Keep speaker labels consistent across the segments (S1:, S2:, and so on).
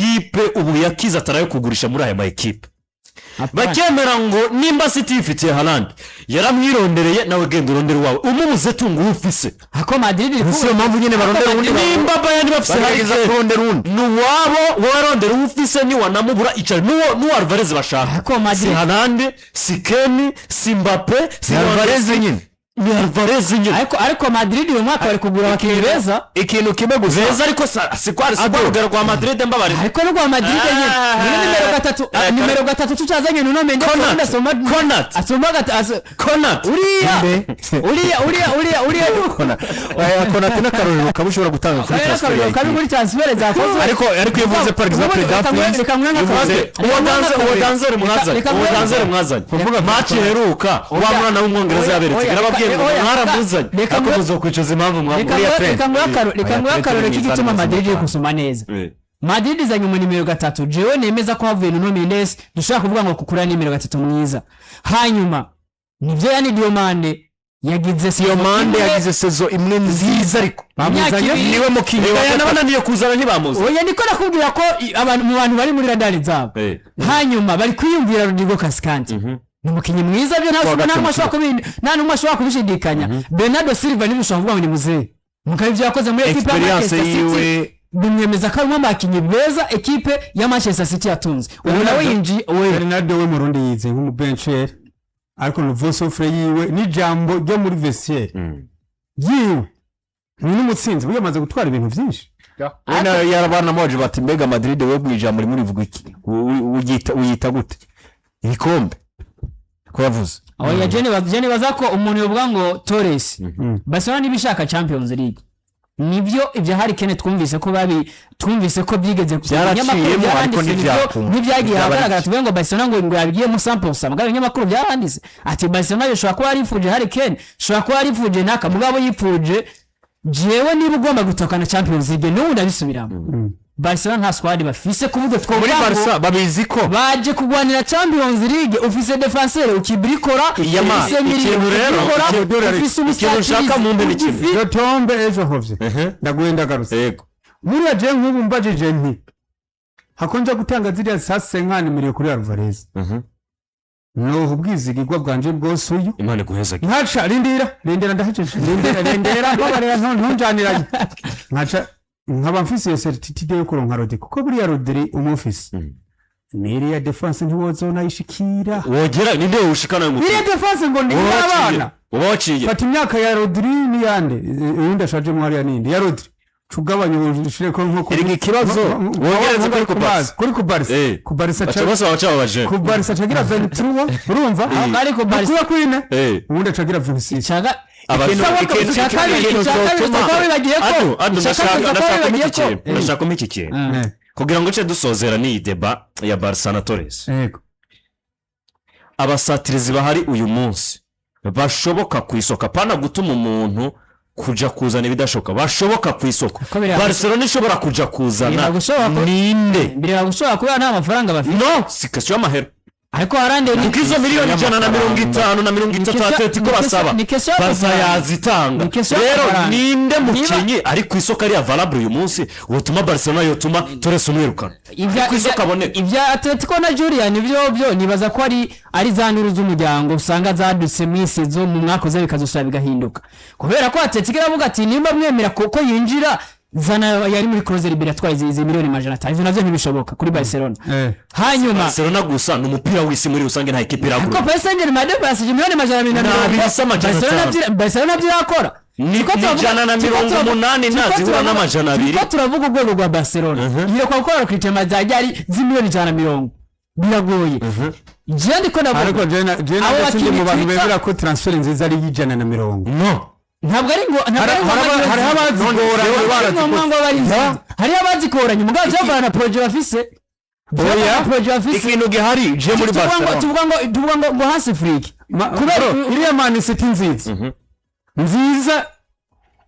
S1: ekipe ubu yakiza atarayo kugurisha muri aya ma ekipe bakemera ngo nimba City ifitiye Haaland yaramwirondereye nawe genda urondere wawe umubuze tungu ufise
S2: ako Madrid
S1: niyo mpamvu nyine barondera undi nimba Bayern bafise hageza kurondera undi nuwabo warondera ufise ni wanamubura icari nuwo Alvarez bashaka
S2: ako Madrid
S1: si Haaland si Kane si Mbappe si Alvarez nyine ni Alvarez nyine
S2: ariko Madrid uyu mwaka bari kugura abakinnyi beza
S1: ikintu kimwe gusa beza ariko si urugero rwa Madrid mbabari
S2: ariko no rwa Madrid nyine nimero 3 tucazanye nuno mende Konat
S1: Konat na Karolero kabushobora gutanga kuri transfer
S2: kabi muri transfer zakoze
S1: ariko yavuze par exemple Daphne uwo mwazanye kuvuga match heruka wa mwana w'umwongereza yaberetse yarababwiye mwaramuzanye ariko muzokwicuza impamvu mwamuriye
S2: reka ngwa Karolero kigituma Madrid kusoma neza Madrid izanye mu nimero 3 jewe nemeza ko havuye Nuno Mendes dushaka kuvuga ngo kukura nimero 3 mwiza hanyuma nivyo yani Diomande yagize sezo imwe nziza ariko bamuzanye niwe mukinyi nabona niyo kuzana ntibamuze oya niko nakubwira ko abantu mu bantu bari muri radari zabo hanyuma bari kwiyumvira Rodrigo Cascante ni mukinyi mwiza byo nta numwe ashobora kubishidikanya Bernardo Silva ni ushobora kuvuga ngo ni muzehe mukabivyo yakoze muri equipe ya Manchester City bimwemeza ko arimo makinyi beza equipe ya Manchester City yatunze ubu nawe yinji
S3: Bernardo we murundi yize nk'umubencher ariko no voice of yiwe ni jambo ryo muri vestiaire yiwe ni n'umutsinzi buyamaze gutwara ibintu byinshi
S1: wena yarabana moje bati mbega Madrid we mwijambo muri vuga iki uyita gute ibikombe ko yavuze
S2: oya jene bazako umuntu yovuga ngo Torres Barcelona nibishaka Champions League nibyo ibyo hari kene twumvise ko byigeze
S1: byaraciye ariko
S2: n'ibyagiye hagaragara tuvuga ngo Barcelona ngo yabigiye mu sample samugabo nyamakuru byarandise ati Barcelona yoshobora kuba yarifuje hari kene shobora kuba yarifuje naka mugabo yipfuje jewe niba ugomba gutokana Champions League n'ubu ndabisubiramo Barcelona nta squad bafise kuvuga two
S1: muri Barca babizi ko
S2: baje kugwanira Champions League ufise defenseur ukibirikora
S1: ikintu rero
S2: ufise
S1: ushaka mu mbere
S3: ikintu tombe ejo hovye ndagwenda garuse
S1: yego
S3: muri aje nk'ubu mbajije nti hakonja gutanga ziriya sase nkani miriye kuri Alvarez no ubwizigirwa bwanje bwose uyu
S1: Imana guheza
S3: nkaca rindira ndahejeje rindira babarera ntunjaniranye nkaca nkaba mfise certitude yo kuronka Rodri kuko buri ya Rodri umufise niri ya defense ntiwozona ishikira
S1: wogera ninde ushikana mu
S3: iriya defense ngo ni abana
S1: waciye
S3: fata imyaka ya Rodri ni yande undi ashaje mu hariya ninde ya Rodri cugabanye ushire ko nko
S1: kuri ikibazo wogereza
S3: kuri ku Barca
S1: ku
S3: Barca cagira 23 urumva
S2: ari ku Barca
S3: kwine undi acagira 26
S1: ndashaka iki kintu kugira ngo cyo dusozera ni deba ya Barca na Torres
S3: yego
S1: abasatirizi bahari uyu munsi bashoboka kwisoka pana gutuma umuntu kuja kuzana ibidashoka bashoboka kwisoko Barcelona ishobora kuja kuzana ninde
S2: mbere gushobora kuba nta mafaranga bafite
S1: no sikasyo amahera
S2: ariko harande
S1: ni kizo miliyoni 150 na 30 Atletico basaba baza yazitanga rero ninde mukinyi ari ku isoko ari available uyu munsi utuma Barcelona yotuma Torres umwirukana ku isoko aboneka
S2: ivya Atletico na Julian byo nibaza ko ari zanuru z'umuryango usanga zadutse mwisezo mu mwaka ze bikazosaba bigahinduka kubera ko Atletico iravuga ati nimba mwemera koko yinjira zana yari muri closer libera twaye izi miliyoni 500 ivyo navyo ntibishoboka kuri Barcelona hanyuma
S1: Barcelona gusa n'umupira w'isi muri rusange nta equipe iragura
S2: ko PSG Madrid basi miliyoni 500 Barcelona byakora
S1: niko tujana na 180 nazihura n'amajana 2
S2: ko turavuga urwego rwa Barcelona iyo kwa gukora kritema zajari z'imiliyoni 150 biragoye je ndiko navuga
S3: ariko je ndetse mu bantu bemera ko transfer nziza ari y'ijana na 100
S1: no
S2: ntabwo ari ngo
S3: hari
S2: abazikoranye mugabo cyavana na projet bafise
S1: ikintu gihari je muri Barcelona
S2: tuvuga ngo hasi freak
S3: kubera iriya Man City nziza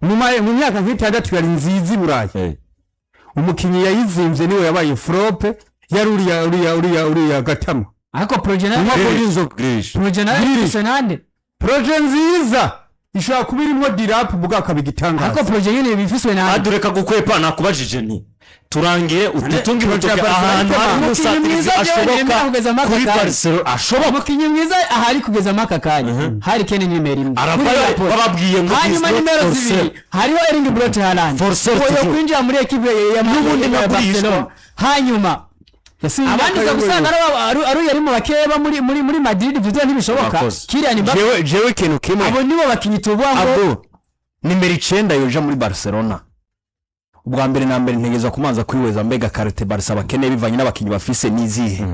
S3: mu myaka nk'itandatu yari nziza Burayi umukinyi yayizimvye niwe yabaye flop yari gatama
S2: ariko projet
S1: na
S2: projet nziza
S3: ishobora kuba irimo dirap bwaka bigitangaza
S2: ariko projet nyine bifiswe na
S1: adureka gukwepa nakubajije nti turangire ututunge urutoke ahantu hari umusatirizi ashoboka kuri Barcelona ashoboka
S2: umukinnyi mwiza ahari kugeza maka kanya hari Kane nimero 1
S1: bababwiye ngo
S2: hanyuma nimero 2 hariho Erling Brot Haaland uwo kwinjira muri equipe ya Barcelona hanyuma abandi gusanga ari yari mu bakeba muri Madrid bivyo ntibishoboka Kylian Mbappe
S1: jewe ikintu kimwe
S2: abo nibo bakinyi tuvuga ngo
S1: nimero 9 yoja muri Barcelona ubwa mbere na mbere ntegeza kumanza kwiweza mbega carte Barca bakeneye bivanye n'abakinyi bafise nizihe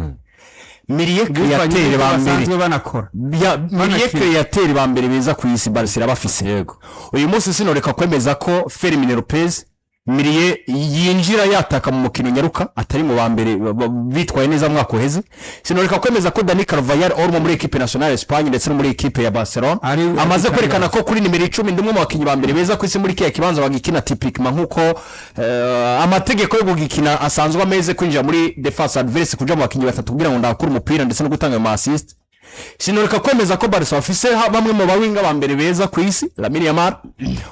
S1: Miliye createur ba mbere
S3: banakora
S1: Miliye createur ba mbere beza ku isi Barca bafise yego uyu munsi sinoreka kwemeza ko Fermin Lopez Miliye yinjira yataka mu mukino nyaruka atari mu ba mbere bitwaye neza mwako heze sinoreka kwemeza ko Dani Carvajal ormo muri equipe nationale Espagne ndetse no muri equipe ya Barcelona amaze kwerekana ko kuri nimero 10 ndumwe mu bakinyi ba mbere beza ku isi muri kiya kibanza bagikina typiquement nkuko amategeko yo gukina asanzwe ameze kwinjira muri defense adverse kuja mu bakinyi batatu kugira ngo ndakura umupira ndetse no gutanga ama assist sinoreka kwemeza ko Barca bafise bamwe mu bawinga ba mbere beza ku isi Lamine Yamal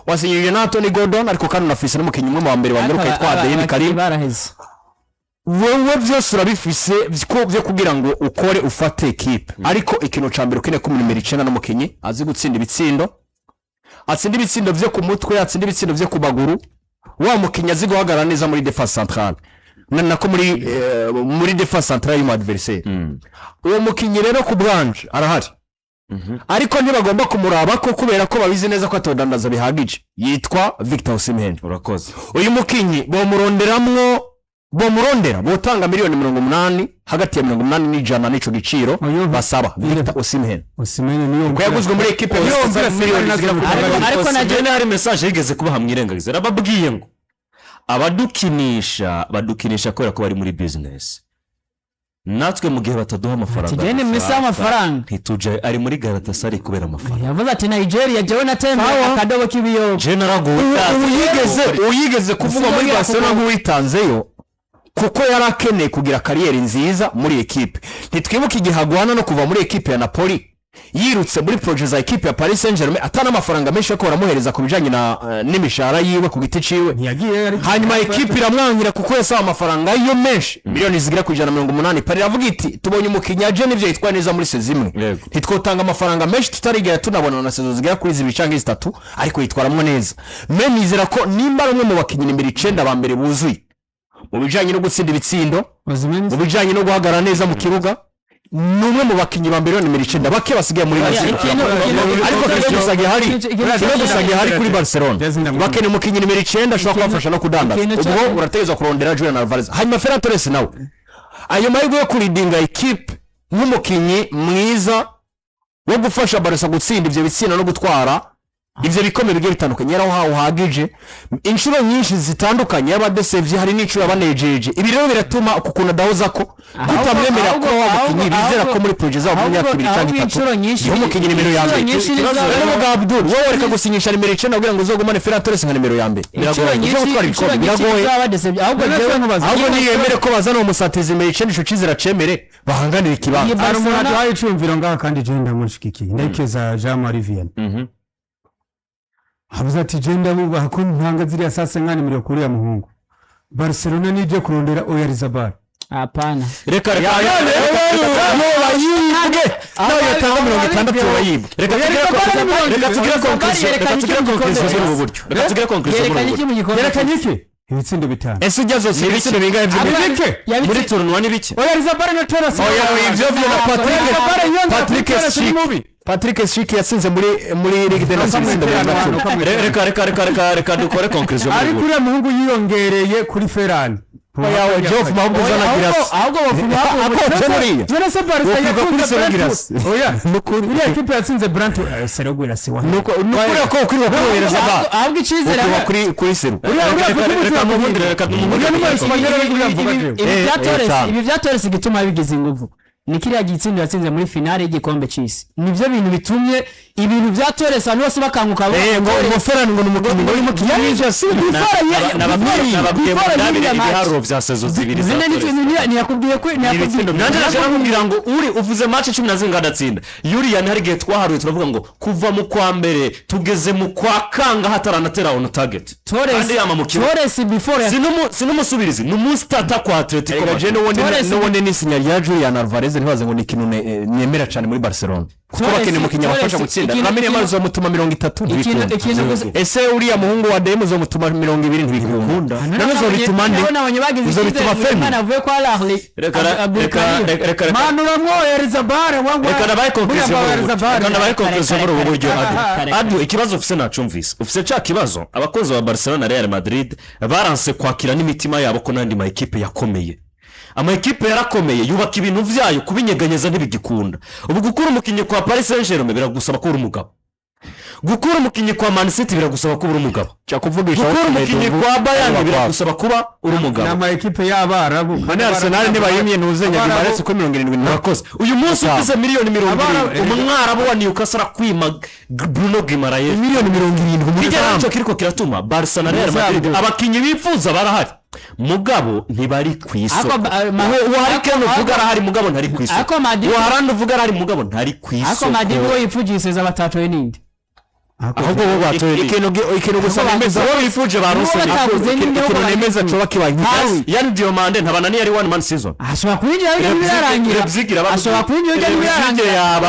S1: wasinyije na Anthony Gordon ariko kandi unafise n'umukinyi umwe wa mbere wangaruka yitwa Adeyemi Karim wowe byose urabifise byo kugira ngo ukore ufate equipe ariko ikintu cambere ukene ko nimero 9 n'umukinyi azi gutsinda ibitsindo atsinda ibitsindo byo ku mutwe atsinda ibitsindo byo ku baguru wa mukinyi azi guhagarara neza muri defense centrale nako muri defense centrale y'umu adversaire uwo mukinyi rero ku branch arahari ariko ntibagomba kumuraba ko kubera ko babizi neza ko atodandaza bihagije yitwa Victor Osimhen urakoze uyu mukinyi bomurondera botanga miliyoni 80 hagati ya 80 n'ijana n'ico giciro basaba Victor Osimhen
S3: niyo
S1: ko yaguzwe muri equipe miliyoni ariko na general message yigeze kuba hamwirengagiza rababwiye ngo badukinisha kubera ko bari muri business natwe mu gihe bataduha amafaranga
S2: tugene mwisa amafaranga
S1: ntituje ari muri Galatasaray kubera amafaranga
S2: yavuze ati Nigeria jewe natembe akadobo kibiyo
S1: general uyigeze kuvuga muri Barcelona nk'uwitanzeyo kuko yarakeneye kugira kariyeri nziza muri equipe ntitwibuka igihagwana no kuva muri equipe ya Napoli yirutse muri projet za equipe ya Paris Saint-Germain atana amafaranga menshi yo koramuhereza kubijanye na n'imishara yiwe ku giti ciwe hanyuma equipe iramwangira kuko yasaba amafaranga yo menshi miliyoni zigira ku 180 Paris iravuga iti tubonye umukinya je nivyo yitwa neza muri sezimwe ntitwotanga amafaranga menshi tutarigera tunabona na sezo zigira kuri zibicanga 3 ariko yitwaramwe neza menizera ko nimba rumwe mu bakinyi nimero 9 ba mbere buzuye mu bijanye no gutsinda ibitsindo mu bijanye no guhagarara neza mu kibuga numwe mu bakinyi ba mbere nimero 9 bake basigaye muri Barcelona ariko gusagiye hari kuri Barcelona bakene umukinyi nimero 9 ashobora kubafasha no kudandaza ubwo urategeza kurondera Julian Alvarez hanyuma Feran Torres nawe ayo mahirwe yo kuridinga equipe nk'umukinyi mwiza wo gufasha Barca gutsinda ivyo bitsina no gutwara ivyo bikomeye bigiye bitandukanye yaraho uhagije inshuro nyinshi zitandukanye y'abadesevye hari n'inshuro abanejeje ibi rero biratuma kukuna dahoza ko kutamwemera ko wamukinyi bizera ko muri projet zabo mu myaka 2 cyangwa 3 umukinyi nimero ya mbere rero Abdul wowe reka gusinyisha nimero 9 kugira ngo uzogumane Feran Torres nka nimero ya mbere biragoye ahubwo niyemere ko bazana umusatizi nimero 9 ico cizera cemere bahanganira ikibanza
S3: ari umuntu adahaye icumviro ngaha kandi je ndamushikikiye ndekeza Jean-Marie Vianney habuze ati jenda bubaha ko ntanga ziriya sasa nkani muri kuri ya muhungu Barcelona nije kurondera Oyarzabal
S2: hapana
S1: reka bayibwe nawe yatanga 60 bayibwe reka tugire conclusion
S3: reka nyike ibitsindo bitanu
S1: ese ujyazo si ibitsindo bingahe by'ibike muri tournoi ni bike
S3: Oyarzabal na Torres
S1: ivyo na Patrick Schick yatsinze muri Ligue des Nations reka dukore conclusion
S3: ari kuri muhungu yiyongereye kuri Feran
S1: yawe Jof mahubwo zanagira
S2: ahubwo bafuma
S3: Zona se Barca yakunze oya nukuri ile equipe yatsinze Brandt Serogwera se wa
S1: nukuri ko ukuri wakohereza ba
S2: ahubwo icizere
S1: kuri seru
S2: ibi bya Torres igituma bigize inguvu ni kiriya gitsindo yatsinze muri finale y'igikombe cy'isi nivyo bintu bitumye ibintu bya Torres abantu bose bakanguka
S1: ngo Feran ngo n'umukinnyi ngo y'umukinnyi n'ivyo si ibiharuro vya saison zibiri
S2: ni yakubwiye ko
S1: nanje nashaka kugira ngo uri uvuze match 10 nazinga adatsinda yuriya ntari gihe twaharuye turavuga ngo kuva mu kwa mbere tugeze mu kwa kanga hataranatera on target Torres before sinumusubirizi n'umustarter kwa Atletico
S4: no wone ni signal ya Julian Alvarez ntibaze ngo ni kintu nemera cyane muri Barcelona kuko bakene mukinya bafasha gutsinda kamene amazo mutuma 30 ese uriya muhungu wa Demo zo mutuma 20 ntibikunda nazo bituma ndi zo bituma Feran
S2: navuye kwa Landry
S1: reka
S3: manura mwohereza bare wangu
S1: reka nabaye conclusion muri ubu buryo adu ikibazo ufise nacumvise ufise cha kibazo abakozi ba Barcelona Real Madrid baranse kwakira n'imitima yabo ko nandi ma equipe yakomeye ama equipe yarakomeye yubaka ibintu vyayo kubinyeganyeza ntibigikunda ubu gukura umukinyi kwa Paris Saint-Germain biragusaba ko uri umugabo gukura umukinyi kwa Man City biragusaba ko uri umugabo
S4: cya kuvugisha
S1: gukura umukinyi kwa Bayern biragusaba kuba uri umugabo
S3: nama equipe y'abarabu
S4: kandi Arsenal nibayemye ntuzenya bimaretse ko 70
S1: nakoze uyu munsi ufise miliyoni 20 umwarabu wa Newcastle akwima Bruno Guimaraes
S4: miliyoni 70
S1: muri cyo kiriko kiratuma Barcelona Real Madrid abakinyi bifuza barahari mugabo ntibari kwiso uhari kano vuga arahari mugabo ntari kwiso uharanda vuga arahari mugabo ntari kwiso
S2: ako Madrid wo yipfugise abatatu n'indi
S1: ahubwo bo batoye ikintu gusa nemeza bo bifuje barose ikintu nemeza cyo bakibaye yani Diomande ntabanani yari one man season
S2: ashobora kwinjira birarangira ashobora kwinjira birarangira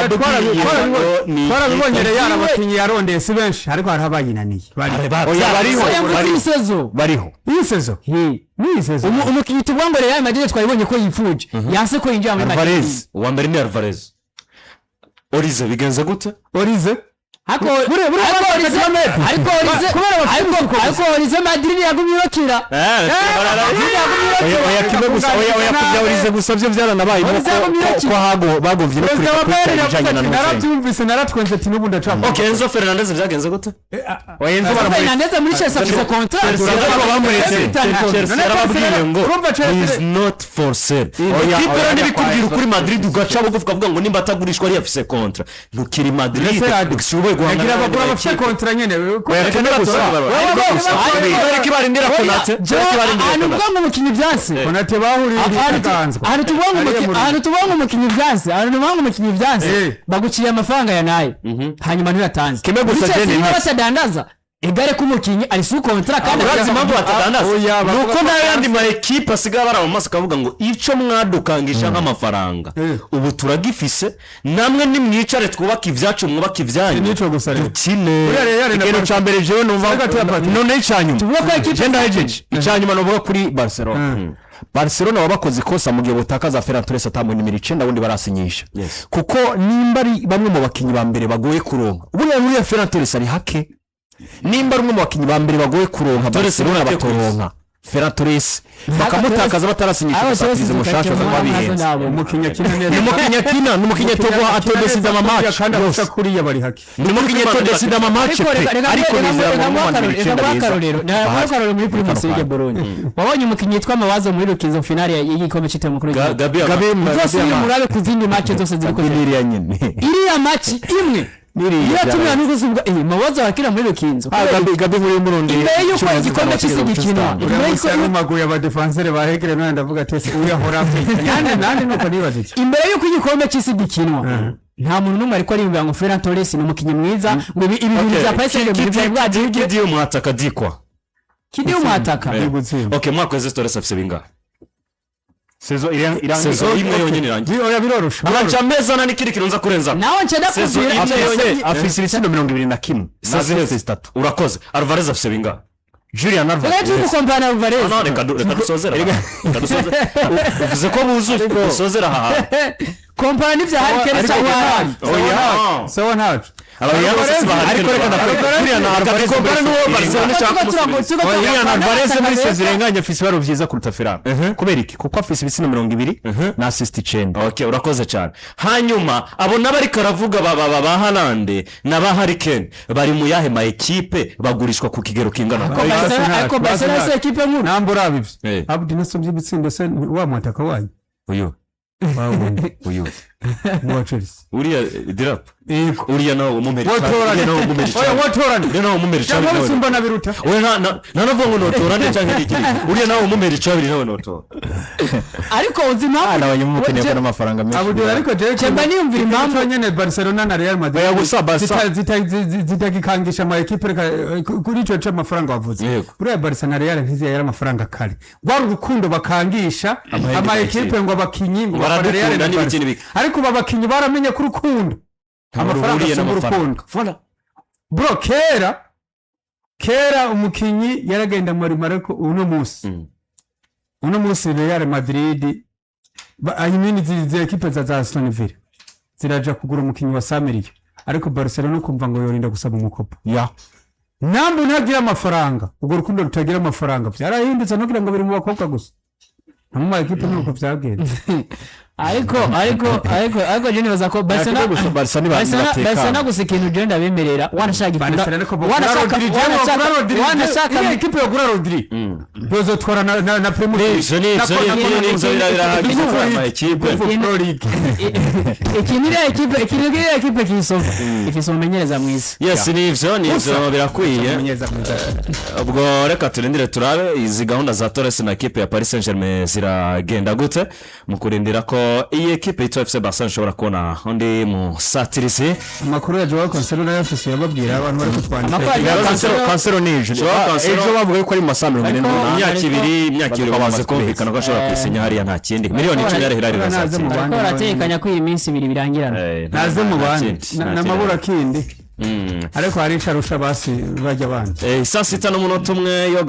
S3: barabibonyere yara abakinyi yarondeye si benshi ariko harabayinaniye
S4: bariho
S3: iyi sezo
S2: umukinyi tubwangore Real Madrid twayibonye ko yipfuje yanse ko yinjira muri
S1: Alvarez uwa mbere ni Alvarez Orize bigenze gute
S3: Orize
S2: ariko Orize Madrid yagumye bakira
S4: oya kimwe gusa oya kujya Orize gusa byo byaranabaye ko hago bagovye no kuri
S3: narabyumvise naratwenze ati nubu ndacapa
S1: okay Enzo Fernandez byagenze gute
S4: oya Enzo
S2: Fernandez muri Chelsea afite contract
S1: is not for sale oya kipera nibikubwira kuri Madrid ugaca buvuga ngo nimba atagurishwa ari afise contract ntukiri Madrid
S3: yagira abagura bafite kontra nyene
S1: kibarindira Konate
S2: ahantu bwo umukinyi byanse
S3: Konate bahuriye
S2: ahantu tubonga umukinyi byanse baguciye amafaranga ya naye hanyuma ntiyatanze
S4: kimwe gusa
S2: jene basadandaza egare kumukinyi ari su contract kandi
S1: impamvu batadandaza nuko nayo yandi ma equipe asigaye baramamaza kavuga ngo ico mwadukangisha nk'amafaranga ubu turagifise namwe nimwicare twubaka ivyacu mwubaka ivyanyu
S3: nico gusa rero
S1: kine
S4: ikintu ca mbere jewe numva none icanyuma
S2: tuvuga ko equipe
S4: genda hejeje icanyuma novuga kuri Barcelona wabakoze ikosa mu gihe butakaza Feran Torres atamwe nimero 9 wundi barasinyisha kuko nimba ari bamwe mu bakinyi ba mbere bagoye kuronka ubuye Feran Torres ari hake nimba rumwe mu bakinyi ba mbere bagoye kuronka Barcelona batoronka Feran Torres bakamutakaza batarasinyisha basatirize mushasha babihenze
S3: umukinya kinene
S4: n'umukinya togo atodesida ama match
S3: kandi abasha kuri yabari haki
S4: n'umukinya todesida ama match ariko nizera mu
S2: akarorero muri Premier League Bologna wabonye umukinya yitwa Mawazo muri rukinzo finale y'igikombe cy'itemo mukuru
S1: Gabi
S2: zose murabe kuzindi match zose ziri
S4: iriya nyene
S2: iriya match imwe iratumya n'ugusubwa Mawazo akira muri rukinzo
S4: Gabi muri murundi
S2: imbere yuko igikombe cy'isi gikinwa
S3: imbere yuko maguye aba defenseur ba Hegre none ndavuga tese uyahora nande nuko nibaje
S2: imbere yuko igikombe cy'isi gikinwa nta muntu numwe ariko ari ngo Feran Torres ni umukinyi mwiza ngo ibintu bya Paris Saint-Germain byaje
S1: kidiye umwataka dikwa
S2: kidiye umwataka
S1: okay mwakoze Torres afise binga
S4: sezo irangiye
S1: sezo imwe yonyine irangiye
S3: oya birorosha
S1: abaca meza na nikiri kirunza kurenza
S2: naho ncenda kubwira
S4: afise ibisindo 21
S1: sezo 3 urakoze Alvarez afise binga
S4: Julian Alvarez
S2: reka tukukompana Alvarez
S1: no reka dusozera uvuze ko buzuye dusozera aha
S2: kompana n'ivya hari kere cyangwa
S1: oya
S3: so ntacu
S1: ariko reka ndakora Julian Alvarez kompana n'uwo Barcelona cyangwa
S4: Julian Alvarez muri sezo irenganye afise baro vyiza kuruta Feran kubera iki kuko afise ibisindo 20 na assist 9
S1: okay urakoze cyane hanyuma abo nabari karavuga ba Haaland na ba Harry Kane bari mu yahe ma equipe bagurishwa ku kigero kingana
S2: ariko Barcelona se equipe nkuru
S3: nambura bivye Abdi nasomye ibitsindo se wa mwataka wanyu
S1: uyu uyu
S3: wa Chelsea
S1: uriya dirap
S3: yego
S1: uriya nawe umumeri
S3: wotorane oya wotorane
S1: uriya nawe umumeri
S3: cyangwa usimbona biruta
S1: oya nanavuga ngo notorane cyangwa iki uriya nawe umumeri cyabiri nawe notora
S2: ariko uzi impamvu
S4: abanyamukene ko n'amafaranga menshi
S3: abudura ariko
S2: cyemba niyumvira impamvu
S3: nyene Barcelona na Real Madrid
S4: oya gusa Barca
S3: zitagikangisha ama equipe kuri ico c'amafaranga wavuze buriya Barca na Real ntiziya yari amafaranga kare gwari urukundo bakangisha ama equipe ngo abakinyi ngo bafana Real na Barca ariko babakinyi baramenye ku rukundo amafaranga y'urukundo voilà bro kera umukinyi yaragenda muri Mareko uno munsi Real Madrid ayimini zize equipe za Aston Villa ziraja kugura umukinyi wa Samiriyo ariko Barcelona kumva ngo yorinda gusaba umukopo ya nambu ntagira amafaranga ubwo rukundo rutagira amafaranga byarahindutse no kugira ngo biri mu bakobwa gusa mu ma equipe nuko byagenze
S2: ariko jeni baza ko Barcelona gusa ikintu je ndabemerera wanashaka
S3: equipe yo gura Rodri bozo twara na Premier League
S2: equipe ifise umenyereza mwisi
S1: yes nivyo birakwiye ubwo reka turindire turabe izi gahunda za Torres na equipe ya Paris Saint-Germain ziragenda gute mu kurindira ko iyi equipe yitwa FC Barcelona ishobora kubona undi musatirizi
S3: amakuru ya Joao Cancelo na yafise yababwira abantu bari kutwandika
S4: Cancelo nije ejo bavuga ko ari mu masamiro minene
S1: imyaka ibiri bamaze kumvikana ko ashobora kwisinya hariya nta kindi miliyoni 10 yari Hilal
S2: ariko aratekanya ko iyi minsi ibiri birangirana
S3: naze mu bandi namabura kindi ariko hari carusha basi bajya bandi
S1: saa 6 n'umunota umwe yo